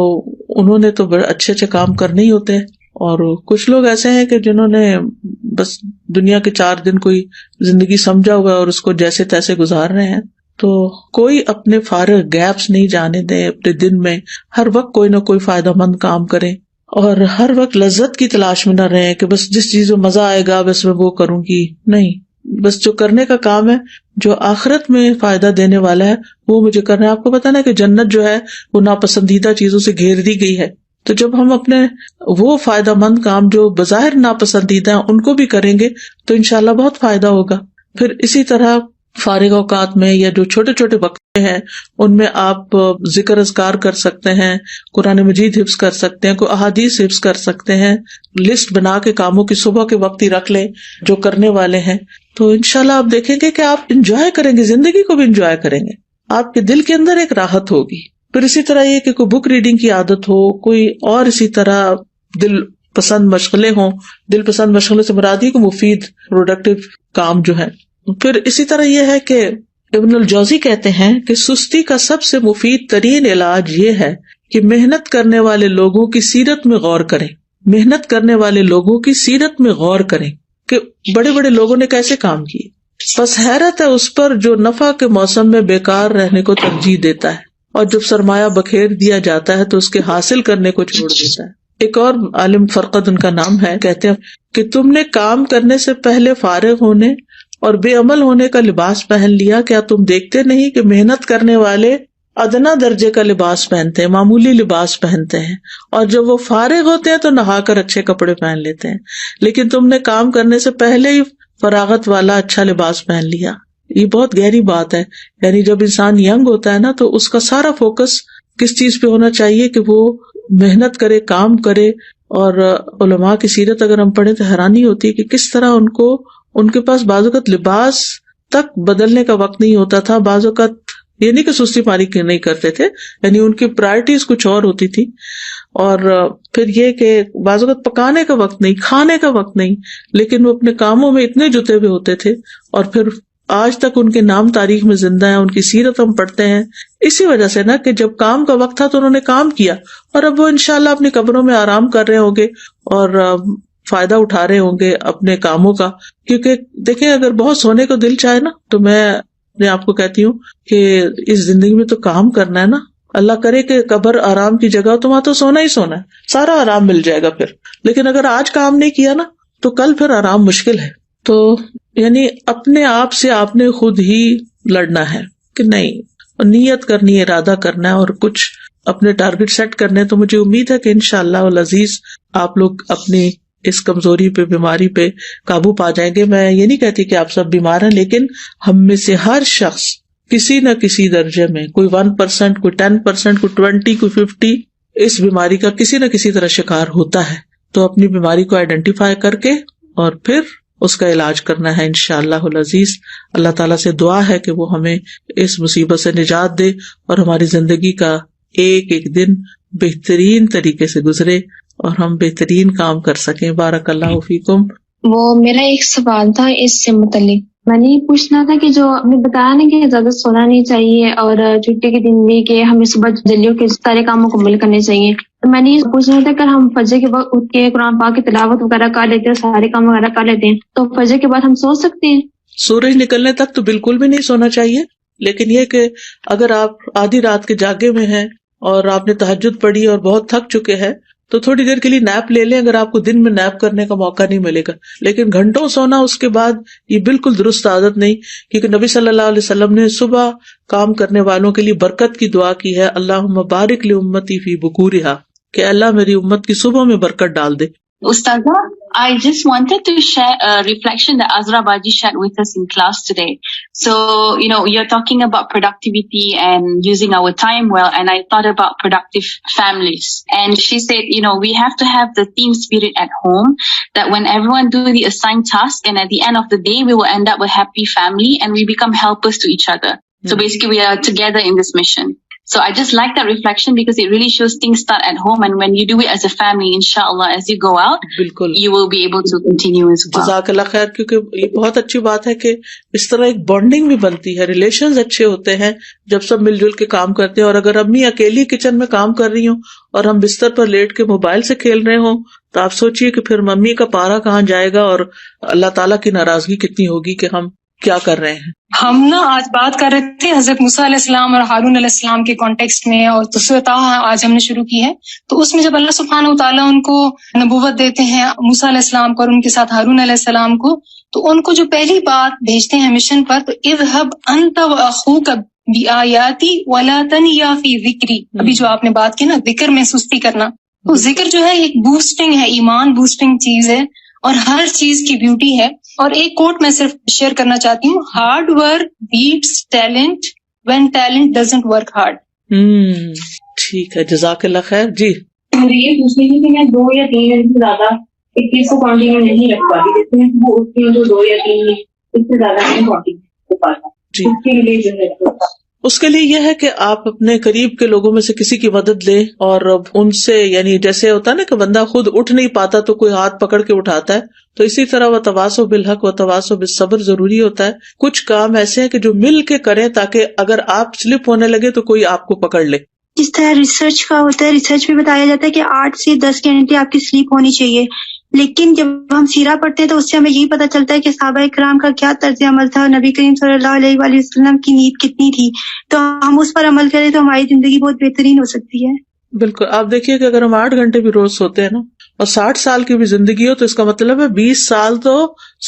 انہوں نے تو بڑے اچھے اچھے کام کرنے ہی ہوتے ہیں. اور کچھ لوگ ایسے ہیں کہ جنہوں نے بس دنیا کے 4 دن کوئی زندگی سمجھا ہوا ہے اور اس کو جیسے تیسے گزار رہے ہیں. تو کوئی اپنے فارغ گیپس نہیں جانے دیں اپنے دن میں، ہر وقت کوئی نہ کوئی فائدہ مند کام کریں، اور ہر وقت لذت کی تلاش میں نہ رہیں کہ بس جس چیز میں مزہ آئے گا بس میں وہ کروں گی. نہیں، بس جو کرنے کا کام ہے، جو آخرت میں فائدہ دینے والا ہے، وہ مجھے کرنا ہے. آپ کو پتا نا کہ جنت جو ہے وہ ناپسندیدہ چیزوں سے گھیر دی گئی ہے. تو جب ہم اپنے وہ فائدہ مند کام جو بظاہر ناپسندیدہ ہیں ان کو بھی کریں گے تو انشاءاللہ بہت فائدہ ہوگا. پھر اسی طرح فارغ اوقات میں یا جو چھوٹے چھوٹے وقت ہیں ان میں آپ ذکر اذکار کر سکتے ہیں، قرآن مجید حفظ کر سکتے ہیں، کوئی احادیث حفظ کر سکتے ہیں. لسٹ بنا کے کاموں کی صبح کے وقت ہی رکھ لیں جو کرنے والے ہیں. تو انشاءاللہ آپ دیکھیں گے کہ آپ انجوائے کریں گے، زندگی کو بھی انجوائے کریں گے، آپ کے دل کے اندر ایک راحت ہوگی. پھر اسی طرح یہ کہ کوئی بک ریڈنگ کی عادت ہو، کوئی اور اسی طرح دل پسند مشغلیں ہوں. دل پسند مشغلے سے مراد یہ کہ مفید پروڈکٹیو کام جو ہے. پھر اسی طرح یہ ہے کہ ابن الجوزی کہتے ہیں کہ سستی کا سب سے مفید ترین علاج یہ ہے کہ محنت کرنے والے لوگوں کی سیرت میں غور کریں. محنت کرنے والے لوگوں کی سیرت میں غور کریں کہ بڑے بڑے لوگوں نے کیسے کام کیے. بس حیرت ہے اس پر جو نفع کے موسم میں بیکار رہنے کو ترجیح دیتا ہے، اور جب سرمایہ بکھیر دیا جاتا ہے تو اس کے حاصل کرنے کو چھوڑ دیتا ہے. ایک اور عالم فرقد ان کا نام ہے، کہتے ہیں کہ تم نے کام کرنے سے پہلے فارغ ہونے اور بے عمل ہونے کا لباس پہن لیا. کیا تم دیکھتے نہیں کہ محنت کرنے والے ادنا درجے کا لباس پہنتے ہیں، معمولی لباس پہنتے ہیں، اور جب وہ فارغ ہوتے ہیں تو نہا کر اچھے کپڑے پہن لیتے ہیں، لیکن تم نے کام کرنے سے پہلے ہی فراغت والا اچھا لباس پہن لیا. یہ بہت گہری بات ہے. یعنی جب انسان ینگ ہوتا ہے نا تو اس کا سارا فوکس کس چیز پہ ہونا چاہیے کہ وہ محنت کرے، کام کرے. اور علماء کی سیرت اگر ہم پڑھیں تو حیرانی ہوتی ہے کہ کس طرح ان کے پاس بعض اوقات لباس تک بدلنے کا وقت نہیں ہوتا تھا. بعض اوقات یہ نہیں کہ سستی پاری نہیں کرتے تھے، یعنی ان کی پرائرٹیز کچھ اور ہوتی تھی. اور پھر یہ کہ بعض اوقات پکانے کا وقت نہیں، کھانے کا وقت نہیں، لیکن وہ اپنے کاموں میں اتنے جتے ہوئے ہوتے تھے، اور پھر آج تک ان کے نام تاریخ میں زندہ ہیں. ان کی سیرت ہم پڑھتے ہیں اسی وجہ سے نا کہ جب کام کا وقت تھا تو انہوں نے کام کیا، اور اب وہ انشاءاللہ اپنی قبروں میں آرام کر رہے ہوں گے اور فائدہ اٹھا رہے ہوں گے اپنے کاموں کا. کیونکہ دیکھیں اگر بہت سونے کو دل چاہے نا تو میں اپنے آپ کو کہتی ہوں کہ اس زندگی میں تو کام کرنا ہے نا. اللہ کرے کہ قبر آرام کی جگہ ہو تو وہاں تو سونا ہی سونا ہے, سارا آرام مل جائے گا پھر. لیکن اگر آج کام نہیں کیا نا تو کل پھر آرام مشکل ہے. تو یعنی اپنے آپ سے آپ نے خود ہی لڑنا ہے کہ نہیں, نیت کرنی ہے, ارادہ کرنا ہے اور کچھ اپنے ٹارگٹ سیٹ کرنے. تو مجھے امید ہے کہ انشاءاللہ العزیز آپ لوگ اپنی اس کمزوری پہ, بیماری پہ قابو پا جائیں گے. میں یہ نہیں کہتی کہ آپ سب بیمار ہیں, لیکن ہم میں سے ہر شخص کسی نہ کسی درجے میں, کوئی 1%, کوئی 10%, کوئی 20, کوئی 50 اس بیماری کا کسی نہ کسی طرح شکار ہوتا ہے. تو اپنی بیماری کو آئیڈینٹیفائی کر کے اور پھر اس کا علاج کرنا ہے انشاءاللہ العزیز. اللہ تعالیٰ سے دعا ہے کہ وہ ہمیں اس مصیبت سے نجات دے اور ہماری زندگی کا ایک ایک دن بہترین طریقے سے گزرے اور ہم بہترین کام کر سکیں. بارک اللہ فیکم. وہ میرا ایک سوال تھا اس سے متعلق. میں نے یہ پوچھنا تھا کہ جو آپ نے بتایا نا کہ زیادہ سونا نہیں چاہیے اور چھٹی کے دن بھی کہ ہمیں صبح جلدی کے سارے کام مکمل کرنے چاہیے, تو میں نے یہ پوچھنا تھا کہ ہم فجر کے وقت اٹھ کے قرآن پاک کی تلاوت وغیرہ کر لیتے ہیں, سارے کام وغیرہ کر لیتے ہیں, تو فجر کے بعد ہم سو سکتے ہیں؟ سورج نکلنے تک تو بالکل بھی نہیں سونا چاہیے, لیکن یہ کہ اگر آپ آدھی رات کے جاگے میں ہیں اور آپ نے تہجد پڑھی اور بہت تھک چکے ہیں تو تھوڑی دیر کے لیے نیپ لے لیں, اگر آپ کو دن میں نیپ کرنے کا موقع نہیں ملے گا. لیکن گھنٹوں سونا اس کے بعد یہ بالکل درست عادت نہیں, کیونکہ نبی صلی اللہ علیہ وسلم نے صبح کام کرنے والوں کے لیے برکت کی دعا کی ہے, اللہم بارک لامتی فی بکورہا, کہ اللہ میری امت کی صبح میں برکت ڈال دے. Ustaza, I just wanted to share a reflection that Azra Baji shared with us in class today. So, you're talking about productivity and using our time well, and I thought about productive families. And she said, we have to have the team spirit at home, that when everyone do the assigned task, and at the end of the day, we will end up a happy family and we become helpers to each other. So basically, we are together in this mission. So I just like that reflection because it really shows things start at home, and when you do it as a family, inshallah, as you go out, you will be able to continue as well. جزاک اللہ خیر, کیونکہ یہ بہت اچھی بات ہے کہ اس طرح ایک بانڈنگ بھی بنتی ہے, ریلیشنز اچھے ہوتے ہیں جب سب مل جل کے کام کرتے ہیں. اور اگر امی اکیلی کچن میں کام کر رہی ہوں اور ہم بستر پر لیٹ کے موبائل سے کھیل رہے ہوں تو آپ سوچئے کہ پھر ممی کا پارا کہاں جائے گا اور اللہ تعالیٰ کی ناراضگی کتنی ہوگی کہ ہم کیا کر رہے ہیں. ہم آج بات کر رہے تھے حضرت موسیٰ علیہ السلام اور ہارون علیہ السلام کے کانٹیکسٹ میں, اور سورۃ طٰہٰ آج ہم نے شروع کی ہے. تو اس میں جب اللہ سبحانہ وتعالیٰ ان کو نبوت دیتے ہیں, موسیٰ علیہ السلام کو اور ان کے ساتھ ہارون علیہ السلام کو, تو ان کو جو پہلی بات بھیجتے ہیں مشن پر, تو اذهب انت واخوک بآیاتی ولا تنیا فی ذکری. ابھی جو آپ نے بات کی نا ذکر میں سستی کرنا, تو ذکر جو ہے ایک بوسٹنگ ہے, ایمان بوسٹنگ چیز ہے اور ہر چیز کی بیوٹی ہے. اور ایک کوٹ میں صرف شیئر کرنا چاہتی ہوں, hard work beats talent when talent doesn't work hard. ٹھیک ہے, جزاک اللہ خیر. جی مجھے یہ پوچھنی تھی کہ میں 2 یا 3 دن سے زیادہ ایک چیز کو کنٹینیو نہیں رکھ پاتی, جیسے میں وہ اٹھتی ہوں تو 2 یا 3 دن اس سے زیادہ نہیں کنٹینیو کر پاتا. جی, اس کے لیے جو ہے اس کے لیے یہ ہے کہ آپ اپنے قریب کے لوگوں میں سے کسی کی مدد لیں اور ان سے, یعنی جیسے ہوتا ہے نا کہ بندہ خود اٹھ نہیں پاتا تو کوئی ہاتھ پکڑ کے اٹھاتا ہے, تو اسی طرح وہ تواصو بالحق و تواصو بالصبر ضروری ہوتا ہے. کچھ کام ایسے ہیں کہ جو مل کے کریں تاکہ اگر آپ سلپ ہونے لگے تو کوئی آپ کو پکڑ لے. جس طرح ریسرچ کا ہوتا ہے, ریسرچ میں بتایا جاتا ہے کہ 8 سے 10 گھنٹے آپ کی سلیپ ہونی چاہیے, لیکن جب ہم سیرہ پڑھتے ہیں تو اس سے ہمیں یہی پتہ چلتا ہے کہ صحابہ کرام کا کیا طرز عمل تھا, نبی کریم صلی اللہ علیہ وآلہ وسلم کی نیند کتنی تھی. تو ہم اس پر عمل کریں تو ہماری زندگی بہت بہترین ہو سکتی ہے. بالکل, آپ دیکھیے کہ اگر ہم 8 گھنٹے بھی روز سوتے ہیں نا اور 60 سال کی بھی زندگی ہو تو اس کا مطلب ہے 20 سال تو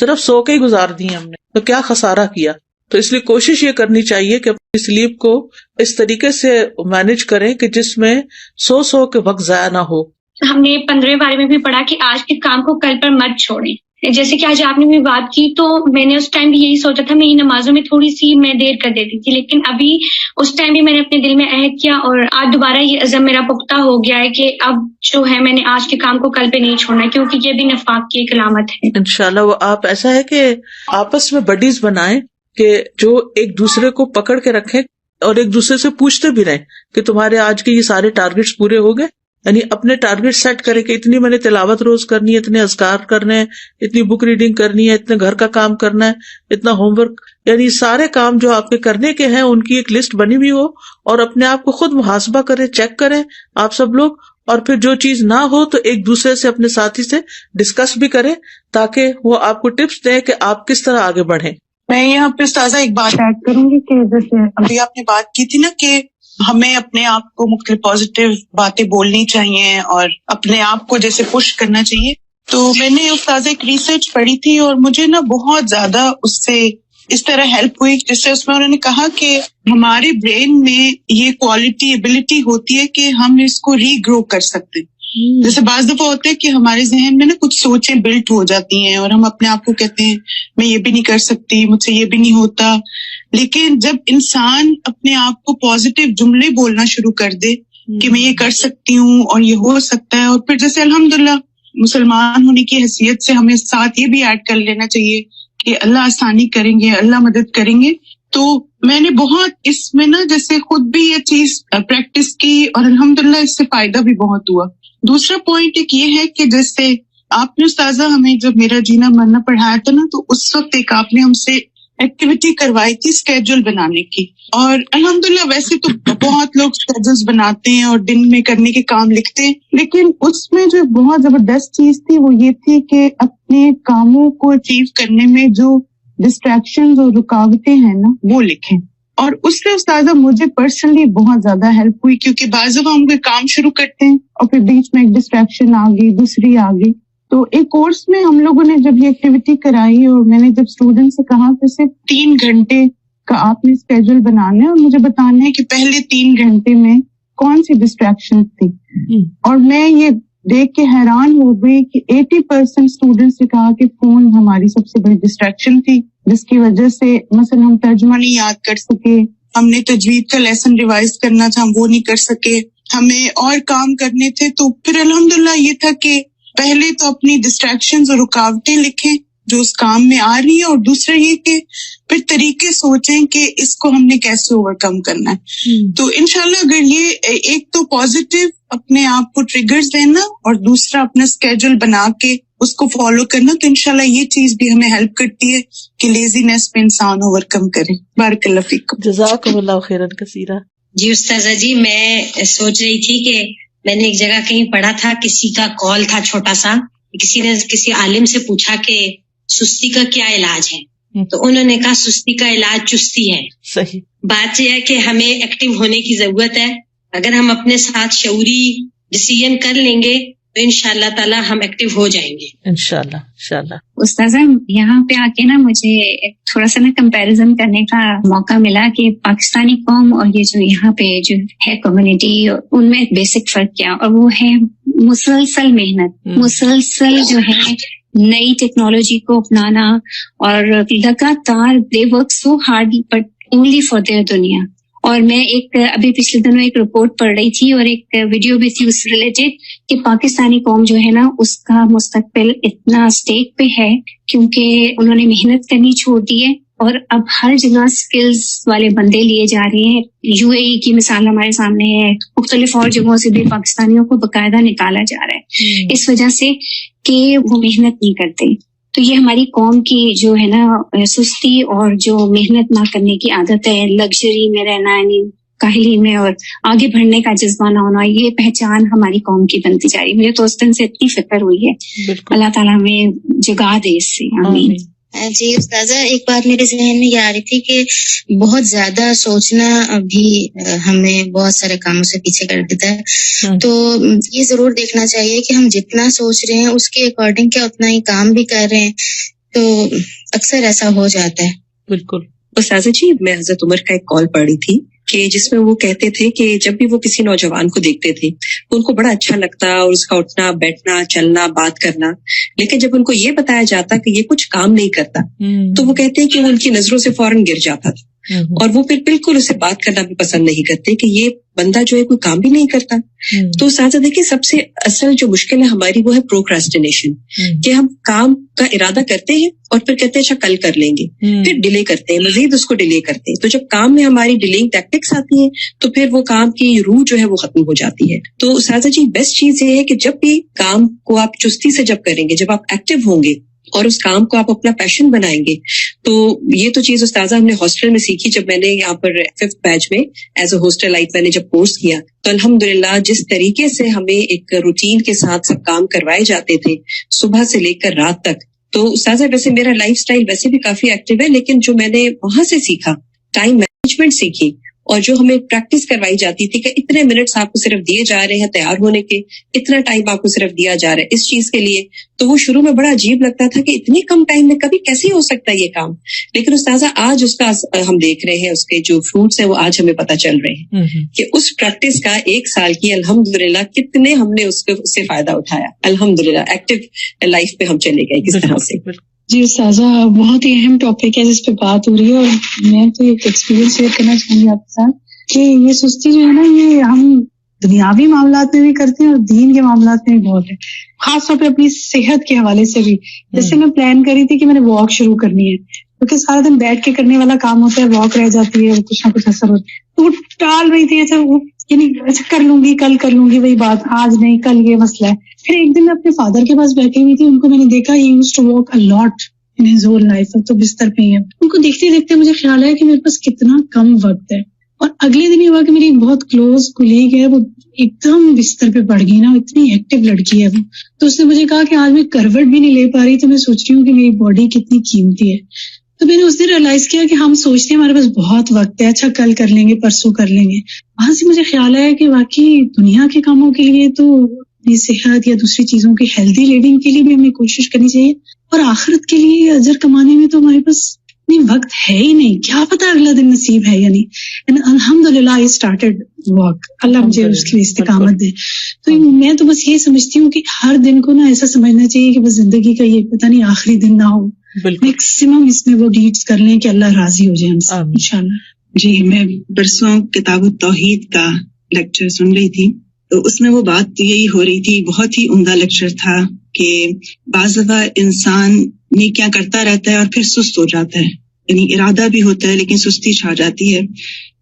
صرف سو کے ہی گزار دیے ہم نے, تو کیا خسارہ کیا. تو اس لیے کوشش یہ کرنی چاہیے کہ اپنی سلیپ کو اس طریقے سے مینج کریں کہ جس میں سو کے وقت ضائع نہ ہو. ہم نے 15 بارے میں بھی پڑھا کہ آج کے کام کو کل پر مت چھوڑیں. جیسے کہ آج آپ نے بھی بات کی تو میں نے اس ٹائم بھی یہی سوچا تھا, میں نمازوں میں تھوڑی سی میں دیر کر دیتی تھی, لیکن ابھی اس ٹائم بھی میں نے اپنے دل میں عہد کیا اور آج دوبارہ یہ عزم میرا پختہ ہو گیا ہے کہ اب جو ہے میں نے آج کے کام کو کل پہ نہیں چھوڑنا, کیونکہ یہ بھی نفاق کی ایک علامت ہے. انشاءاللہ وہ آپ ایسا ہے کہ آپس میں بڈیز بنائیں کہ جو ایک دوسرے کو پکڑ کے رکھیں اور ایک دوسرے سے پوچھتے بھی رہیں کہ تمہارے آج کے یہ سارے ٹارگیٹس پورے ہو گئے. یعنی اپنے ٹارگیٹ سیٹ کریں کہ اتنی میں نے تلاوت روز کرنی ہے, اتنے اذکار کرنے ہیں, اتنی بک ریڈنگ کرنی ہے, اتنے گھر کا کام کرنا ہے, اتنا ہوم ورک, یعنی سارے کام جو آپ کے کرنے کے ہیں ان کی ایک لسٹ بنی ہوئی ہو اور اپنے آپ کو خود محاسبہ کریں, چیک کریں آپ سب لوگ, اور پھر جو چیز نہ ہو تو ایک دوسرے سے اپنے ساتھی سے ڈسکس بھی کریں تاکہ وہ آپ کو ٹپس دیں کہ آپ کس طرح آگے بڑھیں. میں یہاں پہ استاذہ ایک بات ایڈ کروں گی کہ جیسے ابھی آپ نے بات کی تھی نا کہ ہمیں اپنے آپ کو مختلف پازیٹیو باتیں بولنی چاہیے اور اپنے آپ کو جیسے پش کرنا چاہیے. تو میں نے استاذہ ایک ریسرچ پڑھی تھی اور مجھے نا بہت زیادہ اس سے اس طرح ہیلپ ہوئی، جس سے اس میں انہوں نے کہا کہ ہمارے برین میں یہ کوالٹی ایبلٹی ہوتی ہے کہ ہم اس کو ری گرو کر سکتے ہیں. جیسے بعض دفعہ ہوتا ہے کہ ہمارے ذہن میں نا کچھ سوچیں بلٹ ہو جاتی ہیں اور ہم اپنے آپ کو کہتے ہیں میں یہ بھی نہیں کر سکتی، مجھ سے یہ بھی نہیں ہوتا. لیکن جب انسان اپنے آپ کو پازیٹیو جملے بولنا شروع کر دے کہ میں یہ کر سکتی ہوں اور یہ ہو سکتا ہے، اور پھر جیسے الحمدللہ مسلمان ہونے کی حیثیت سے ہمیں ساتھ یہ بھی ایڈ کر لینا چاہیے کہ اللہ آسانی کریں گے، اللہ مدد کریں گے. تو میں نے بہت اس میں نا جیسے خود بھی یہ چیز پریکٹس کی اور الحمدللہ اس سے فائدہ بھی بہت ہوا. دوسرا پوائنٹ ایک یہ ہے کہ جیسے آپ نے استاذہ ہمیں جب میرا جینا مرنا پڑھایا تھا نا، تو اس وقت ایک آپ نے ہم سے ایکٹیویٹی کروائی تھی اسکیڈول بنانے کی. اور الحمدللہ ویسے تو بہت لوگ اسکیڈولز بناتے ہیں اور دن میں کرنے کے کام لکھتے ہیں، لیکن اس میں جو بہت زبردست چیز تھی وہ یہ تھی کہ اپنے کاموں کو اچیو کرنے میں جو ڈسٹریکشنز اور رکاوٹیں ہیں نا وہ لکھیں. اور اس سے استاذہ مجھے پرسنلی بہت زیادہ ہیلپ ہوئی، کیونکہ بعض دفعہ ہم کوئی کام شروع کرتے ہیں اور پھر بیچ میں ایک ڈسٹریکشن آ گئی، دوسری آ گئی. تو ایک کورس میں ہم لوگوں نے جب یہ ایکٹیویٹی کرائی اور میں نے جب اسٹوڈنٹ سے کہا کہ صرف 3 گھنٹے کا آپ نے اسکیڈول بنانا ہے اور مجھے بتانا ہے کہ پہلے 3 گھنٹے میں کون سی ڈسٹریکشن تھی. اور میں یہ دیکھ کے حیران ہو گئی کہ 80% اسٹوڈنٹس نے کہا کہ فون ہماری سب سے بڑی ڈسٹریکشن تھی، جس کی وجہ سے مثلا ہم ترجمہ نہیں یاد کر سکے، ہم نے تجوید کا لیسن ریوائز کرنا تھا ہم وہ نہیں کر سکے، ہمیں اور کام کرنے تھے. تو پھر الحمدللہ یہ تھا کہ پہلے تو اپنی ڈسٹریکشنز اور رکاوٹیں لکھیں جو اس کام میں آ رہی ہے، اور دوسرا یہ کہ پھر طریقے سوچیں کہ اس کو ہم نے کیسے اوور کم کرنا ہے. تو انشاءاللہ اگر یہ ایک تو پازیٹیو اپنے آپ کو ٹریگرز دینا اور دوسرا اپنا اسکیڈول بنا کے اس کو فالو کرنا، تو انشاءاللہ یہ چیز بھی ہمیں ہیلپ کرتی ہے کہ لیزینس میں انسان اوور کم کرے. بارک اللہ فیکم. جزاکم اللہ خیرا کثیرا. جی استاذہ جی، میں سوچ رہی تھی کہ میں نے ایک جگہ کہیں پڑھا تھا، کسی کا کال تھا چھوٹا سا، کسی نے کسی عالم سے پوچھا کہ سستی کا کیا علاج ہے، تو انہوں نے کہا سستی کا علاج چستی ہے. صحیح بات یہ ہے کہ ہمیں ایکٹیو ہونے کی ضرورت ہے. اگر ہم اپنے ساتھ شعوری ڈیسیژن کر لیں گے تو انشاءاللہ تعالی ہم ایکٹیو ہو جائیں گے انشاءاللہ انشاءاللہ. استاذہ یہاں پہ آ کے نا مجھے تھوڑا سا نا کمپیریزن کرنے کا موقع ملا کہ پاکستانی قوم اور یہ جو یہاں پہ جو ہے کمیونٹی، ان میں بیسک فرق کیا، اور وہ ہے مسلسل محنت، مسلسل جو ہے نئی ٹیکنالوجی کو اپنانا، اور لگاتار they work so hard but only for their دنیا. اور میں ایک ابھی پچھلے دنوں ایک رپورٹ پڑھ رہی تھی اور ایک ویڈیو بھی تھی اس سے ریلیٹڈ کہ پاکستانی قوم جو ہے نا اس کا مستقبل اتنا اسٹیک پہ ہے کیونکہ انہوں نے محنت کرنی چھوڑ دی ہے، اور اب ہر جگہ سکلز والے بندے لیے جا رہے ہیں. UAE کی مثال ہمارے سامنے ہے، مختلف اور جگہوں سے بھی پاکستانیوں کو باقاعدہ نکالا جا رہا ہے اس وجہ سے کہ وہ محنت نہیں کرتے. تو یہ ہماری قوم کی جو ہے نا سستی اور جو محنت نہ کرنے کی عادت ہے، لگژری میں رہنا، یعنی کاہلی میں اور آگے بڑھنے کا جذبہ نہ ہونا، یہ پہچان ہماری قوم کی بنتی جا رہی ہے. مجھے تو اس دن سے اتنی فکر ہوئی ہے. اللہ تعالیٰ ہمیں جگا دے اس سے، آمین. جی استاذہ، ایک بات میرے ذہن میں یہ آ رہی تھی کہ بہت زیادہ سوچنا بھی ہمیں بہت سارے کاموں سے پیچھے کر دیتا ہے. تو یہ ضرور دیکھنا چاہیے کہ ہم جتنا سوچ رہے ہیں اس کے اکارڈنگ کیا اتنا ہی کام بھی کر رہے ہیں، تو اکثر ایسا ہو جاتا ہے. بالکل. استاذہ جی، میں حضرت عمر کا ایک کال پڑھی تھی کہ جس میں وہ کہتے تھے کہ جب بھی وہ کسی نوجوان کو دیکھتے تھے تو ان کو بڑا اچھا لگتا اور اس کا اٹھنا بیٹھنا چلنا بات کرنا، لیکن جب ان کو یہ بتایا جاتا کہ یہ کچھ کام نہیں کرتا تو وہ کہتے ہیں کہ وہ ان کی نظروں سے فوراً گر جاتا تھا، اور وہ پھر بالکل اسے بات کرنا بھی پسند نہیں کرتے کہ یہ بندہ جو ہے کوئی کام بھی نہیں کرتا. تو ساتھ دیکھیں سب سے اصل جو مشکل ہے ہماری وہ ہے پروکراسٹینیشن، کہ ہم کام کا ارادہ کرتے ہیں اور پھر کہتے ہیں اچھا کل کر لیں گے، پھر ڈیلے کرتے ہیں، مزید اس کو ڈیلے کرتے ہیں. تو جب کام میں ہماری ڈیلینگ ٹیکٹکس آتی ہیں تو پھر وہ کام کی روح جو ہے وہ ختم ہو جاتی ہے. تو ساتھ جی بیسٹ چیز یہ ہے کہ جب بھی کام کو آپ چستی سے جب کریں گے، جب آپ ایکٹیو ہوں گے اور اس کام کو آپ اپنا پیشن بنائیں گے. تو یہ تو چیز استاذہ ہم نے ہاسٹل میں سیکھی. جب میں نے یہاں پر 5th بیچ میں ایز اے ہاسٹل لائف میں نے جب کورس کیا تو الحمدللہ جس طریقے سے ہمیں ایک روٹین کے ساتھ سب کام کروائے جاتے تھے صبح سے لے کر رات تک. تو استاذہ ویسے میرا لائف سٹائل ویسے بھی کافی ایکٹیو ہے, لیکن جو میں نے وہاں سے سیکھا ٹائم مینجمنٹ سیکھی, اور جو ہمیں پریکٹس کروائی جاتی تھی کہ اتنے منٹس آپ کو صرف دیے جا رہے ہیں تیار ہونے کے, اتنا ٹائم آپ کو صرف دیا جا رہا ہے اس چیز کے لیے, تو وہ شروع میں بڑا عجیب لگتا تھا کہ اتنی کم ٹائم میں کبھی کیسے ہو سکتا ہے یہ کام. لیکن استاذہ آج اس کا ہم دیکھ رہے ہیں, اس کے جو فروٹس ہیں وہ آج ہمیں پتہ چل رہے ہیں کہ اس پریکٹس کا 1 سال کی الحمدللہ کتنے ہم نے اس سے فائدہ اٹھایا. الحمدللہ ایکٹیو لائف پہ ہم چلے گئے کس طرح سے. جی استاذہ, بہت ہی اہم ٹاپک ہے جس پہ بات ہو رہی ہے, اور میں تو ایک ایکسپیرینس شیئر کرنا چاہوں گی آپ کے ساتھ کہ یہ سستی جو ہے نا, یہ ہم دنیاوی معاملات میں بھی کرتے ہیں اور دین کے معاملات میں بھی بہت ہے, خاص طور پہ اپنی صحت کے حوالے سے بھی. جیسے میں پلان کری تھی کہ میں نے واک شروع کرنی ہے, کیونکہ سارا دن بیٹھ کے کرنے والا کام ہوتا ہے, واک رہ جاتی ہے, کچھ نہ کچھ اثر ہوتا ہے, تو وہ ٹال رہی تھی. اچھا کر لوں گی, کل کر لوں گی, وہی بات, آج نہیں کل یہ مسئلہ ہے. پھر ایک دن میں اپنے فادر کے پاس بیٹھی ہوئی تھی, ان کو میں نے دیکھا ہی used to walk a lot in his whole life, تو بستر پہ ہی ہے. ان کو دیکھتے دیکھتے مجھے خیال آیا کہ میرے پاس کتنا کم وقت ہے. اور اگلے دن یہ ہوا کہ میری ایک بہت کلوز کولیگ ہے, وہ ایک دم بستر پہ پڑ گئی نا, اتنی ایکٹیو لڑکی ہے وہ, تو اس نے مجھے کہا کہ آج میں کروٹ بھی نہیں لے پا رہی, تو میں سوچ رہی ہوں کہ میری باڈی کتنی قیمتی ہے. تو میں نے اس دن ریئلائز کیا کہ ہم سوچتے ہیں ہمارے پاس بہت وقت ہے, اچھا کل کر لیں گے, پرسوں کر لیں گے. وہاں سے مجھے خیال آیا کہ واقعی دنیا کے کاموں کے لیے تو اپنی صحت یا دوسری چیزوں کی ہیلدی لیونگ کے لیے بھی ہمیں کوشش کرنی چاہیے, اور آخرت کے لیے اجر کمانے میں تو ہمارے پاس نہیں وقت ہے ہی نہیں. کیا پتا اگلا دن نصیب ہے یا نہیں. الحمدللہ آئی اسٹارٹڈ واک, اللہ مجھے اس کی استقامت دے. تو میں تو بس یہ سمجھتی ہوں کہ ہر دن کو نا ایسا سمجھنا چاہیے کہ بس زندگی کا یہ پتہ نہیں آخری دن نہ ہو, میکسیمم اس میں وہ ڈیڈز کر لیں کہ اللہ راضی ہو جائے ہم سے انشاءاللہ. جی, میں پرسوں کتاب التوحید کا لیکچر سن رہی تھی, تو اس میں وہ بات یہی ہو رہی تھی, بہت ہی عمدہ لیکچر تھا کہ بعض دفعہ انسان نیکیاں کرتا رہتا ہے اور پھر سست ہو جاتا ہے, یعنی ارادہ بھی ہوتا ہے لیکن سستی چھا جاتی ہے,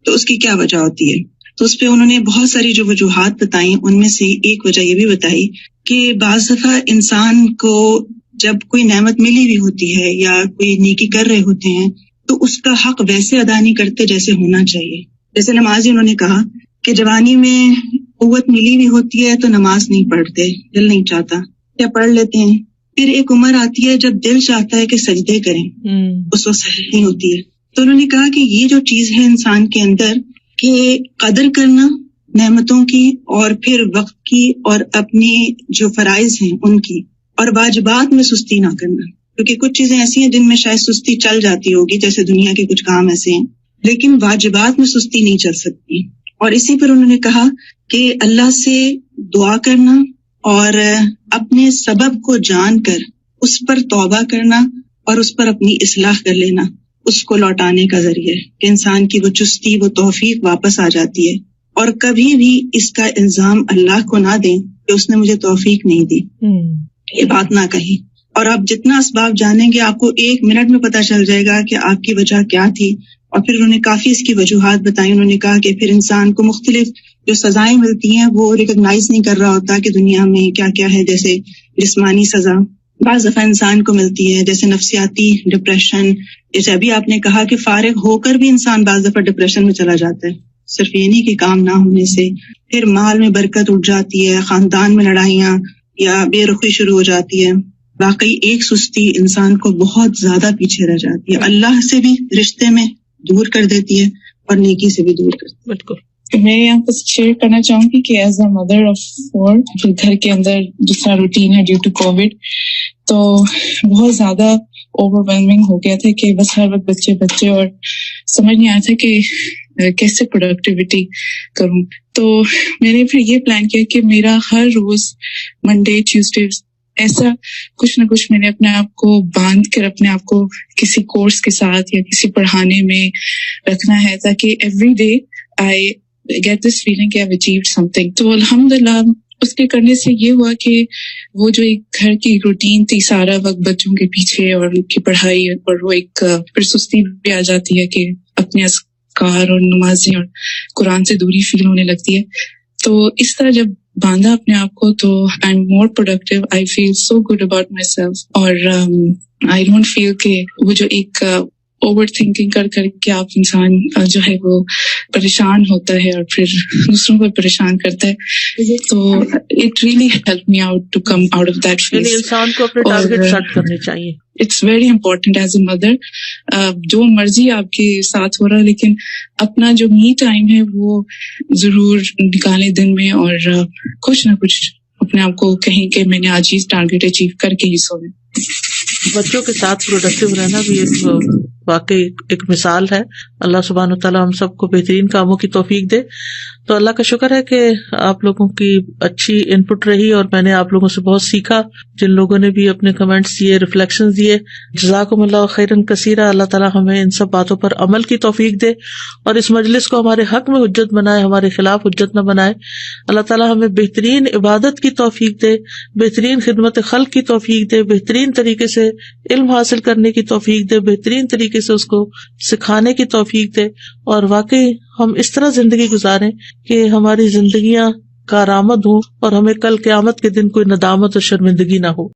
تو اس کی کیا وجہ ہوتی ہے. تو اس پہ انہوں نے بہت ساری جو وجوہات بتائیں, ان میں سے ایک وجہ یہ بھی بتائی کہ بعض دفعہ انسان کو جب کوئی نعمت ملی بھی ہوتی ہے یا کوئی نیکی کر رہے ہوتے ہیں تو اس کا حق ویسے ادا نہیں کرتے جیسے ہونا چاہیے. جیسے نمازی انہوں نے کہا کہ جوانی میں قوت ملی بھی ہوتی ہے تو نماز نہیں پڑھتے, دل نہیں چاہتا, یا پڑھ لیتے ہیں. پھر ایک عمر آتی ہے جب دل چاہتا ہے کہ سجدے کریں, اس وقت صحیح نہیں ہوتی ہے. تو انہوں نے کہا کہ یہ جو چیز ہے انسان کے اندر کہ قدر کرنا نعمتوں کی, اور پھر وقت کی, اور اپنے جو فرائض ہیں ان کی, اور واجبات میں سستی نہ کرنا. کیونکہ کچھ چیزیں ایسی ہیں جن میں شاید سستی چل جاتی ہوگی, جیسے دنیا کے کچھ کام ایسے ہیں, لیکن واجبات میں سستی نہیں چل سکتی. اور اسی پر انہوں نے کہا کہ اللہ سے دعا کرنا اور اپنے سبب کو جان کر اس پر توبہ کرنا اور اس پر اپنی اصلاح کر لینا, اس کو لوٹانے کا ذریعہ ہے کہ انسان کی وہ چستی, وہ توفیق واپس آ جاتی ہے. اور کبھی بھی اس کا الزام اللہ کو نہ دیں کہ اس نے مجھے توفیق نہیں دی, یہ بات نہ کہیں. اور آپ جتنا اسباب جانیں گے آپ کو 1 منٹ میں پتہ چل جائے گا کہ آپ کی وجہ کیا تھی. اور پھر انہوں نے کافی اس کی وجوہات بتائی. انہوں نے کہا کہ پھر انسان کو مختلف جو سزائیں ملتی ہیں وہ ریکگنائز نہیں کر رہا ہوتا کہ دنیا میں کیا کیا ہے. جیسے جسمانی سزا بعض دفعہ انسان کو ملتی ہے, جیسے نفسیاتی ڈپریشن. جیسے ابھی آپ نے کہا کہ فارغ ہو کر بھی انسان بعض دفعہ ڈپریشن میں چلا جاتا ہے, صرف یہ نہیں کہ کام نہ ہونے سے. پھر مال میں برکت اٹھ جاتی ہے, خاندان میں لڑائیاں یا بے رخی شروع ہو جاتی ہے. واقعی ایک سستی انسان کو بہت زیادہ پیچھے رہ جاتی ہے, اللہ سے بھی رشتے میں دور کر دیتی ہے اور نیکی سے بھی دور کرتی ہے. بالکل. میں یہاں پر شیئر کرنا چاہوں گی کہ ایز اے مدر آف 4 پھر گھر کے اندر جس طرح روٹین ہے ڈیو ٹو کووڈ, تو بہت زیادہ اوور ویلمنگ ہو گیا تھا کہ بس ہر وقت بچے اور سمجھ نہیں آیا تھا کہ کیسے پروڈکٹیوٹی کروں. تو میں نے پھر یہ پلان کیا کہ میرا ہر روز منڈے ٹیوزڈے ایسا کچھ نہ کچھ میں نے اپنے آپ کو باندھ کر اپنے آپ کو کسی کورس کے ساتھ یا کسی پڑھانے میں رکھنا ہے, تاکہ every day I get this feeling کہ I've achieved something. تو الحمدللہ اس کے کرنے سے یہ ہوا کہ وہ جو ایک گھر کی روٹین تھی, سارا وقت بچوں کے پیچھے اور ان کی پڑھائی, اور وہ ایک پھر سستی بھی آ جاتی ہے کہ اپنے اذکار اور نمازیں اور قرآن سے دوری فیل ہونے لگتی ہے. تو اس طرح جب باندھا اپنے آپ کو تو I am more productive, I feel so good about myself, اور آئی ڈونٹ فیل کہ وہ جو ایک اوور تھنکنگ کر کے آپ انسان جو ہے وہ پریشان ہوتا ہے اور پھر دوسروں کو پریشان کرتا ہے. تو it really help me out to come out of that phase. انسان کو اپنے ٹارگیٹ سیٹ کرنے چاہیے. It's very important as a mother, جو مرضی آپ کے ساتھ ہو رہا ہے لیکن اپنا جو می ٹائم ہے وہ ضرور نکالیں دن میں, اور کچھ نہ کچھ اپنے آپ کو کہیں کہ میں نے آج ہی ٹارگیٹ اچیو کر کے ہی سونا. بچوں کے ساتھ پروڈکٹیو رہنا بھی ایک واقعی ایک مثال ہے. اللہ سبحانہ وتعالیٰ ہم سب کو بہترین کاموں کی توفیق دے. تو اللہ کا شکر ہے کہ آپ لوگوں کی اچھی ان پٹ رہی اور میں نے آپ لوگوں سے بہت سیکھا. جن لوگوں نے بھی اپنے کمنٹس دیے, ریفلیکشنز دیے, جزاکم اللہ خیرن کثیرا. اللہ تعالیٰ ہمیں ان سب باتوں پر عمل کی توفیق دے اور اس مجلس کو ہمارے حق میں حجت بنائے, ہمارے خلاف حجت نہ بنائے. اللہ تعالیٰ ہمیں بہترین عبادت کی توفیق دے, بہترین خدمت خلق کی توفیق دے, بہترین طریقے سے علم حاصل کرنے کی توفیق دے, بہترین طریقے سے اس کو سکھانے کی توفیق دے, اور واقعی ہم اس طرح زندگی گزاریں کہ ہماری زندگیاں کارآمد ہوں اور ہمیں کل قیامت کے دن کوئی ندامت اور شرمندگی نہ ہو.